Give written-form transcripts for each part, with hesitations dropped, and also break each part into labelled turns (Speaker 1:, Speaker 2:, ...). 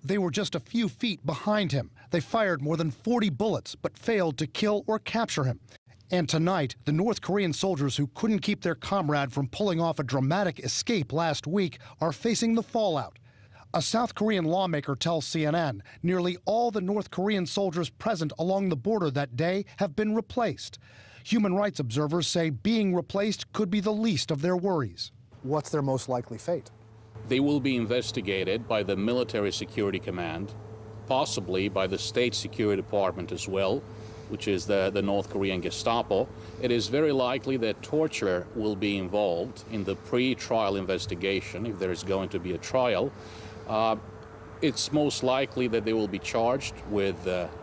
Speaker 1: They were just a few feet behind him. They fired more than 40 bullets, but failed to kill or capture him. And tonight, the North Korean soldiers who couldn't keep their comrade from pulling off a dramatic escape last week are facing the fallout. A South Korean lawmaker tells CNN nearly all the North Korean soldiers present along the border that day have been replaced. Human rights observers say being replaced could be the least of their worries.
Speaker 2: What's their most likely fate?
Speaker 3: They will be investigated by the Military Security Command, possibly by the State Security Department as well, which is the North Korean Gestapo. It is very likely that torture will be involved in the pre-trial investigation, if there is going to be a trial. It's most likely that they will be charged with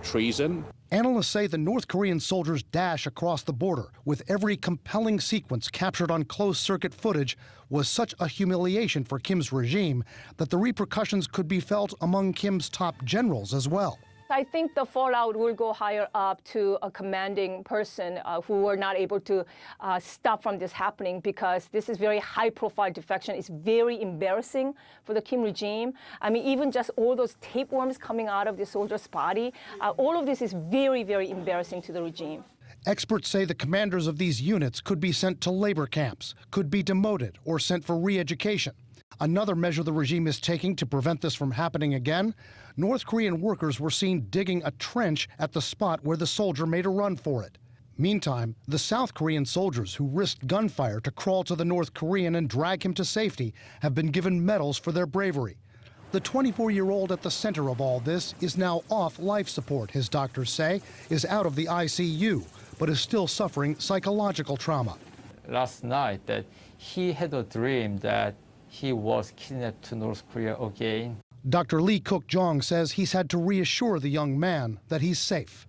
Speaker 3: treason.
Speaker 1: Analysts say the North Korean soldiers' dash across the border, with every compelling sequence captured on closed-circuit footage, was such a humiliation for Kim's regime that the repercussions could be felt among Kim's top generals as well.
Speaker 4: I think the fallout will go higher up to a commanding person who were not able to stop from this happening, because this is very high-profile defection. It's very embarrassing for the Kim regime. I mean, even just all those tapeworms coming out of the soldier's body, all of this is very, very embarrassing to the regime.
Speaker 1: Experts say the commanders of these units could be sent to labor camps, could be demoted or sent for re-education. Another measure the regime is taking to prevent this from happening again, North Korean workers were seen digging a trench at the spot where the soldier made a run for it. Meantime, the South Korean soldiers who risked gunfire to crawl to the North Korean and drag him to safety have been given medals for their bravery. The 24-year-old at the center of all this is now off life support, his doctors say, is out of the ICU, but is still suffering psychological trauma.
Speaker 5: Last night that he had a dream that he was kidnapped to North Korea again.
Speaker 1: Dr. Lee Cook-jong says he's had to reassure the young man that he's safe.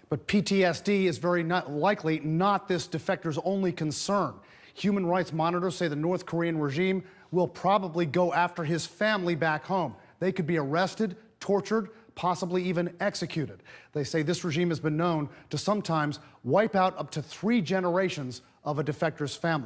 Speaker 1: But PTSD is very likely not this defector's only concern. Human rights monitors say the North Korean regime will probably go after his family back home. They could be arrested, tortured, possibly even executed. They say this regime has been known to sometimes wipe out up to 3 generations of a defector's family.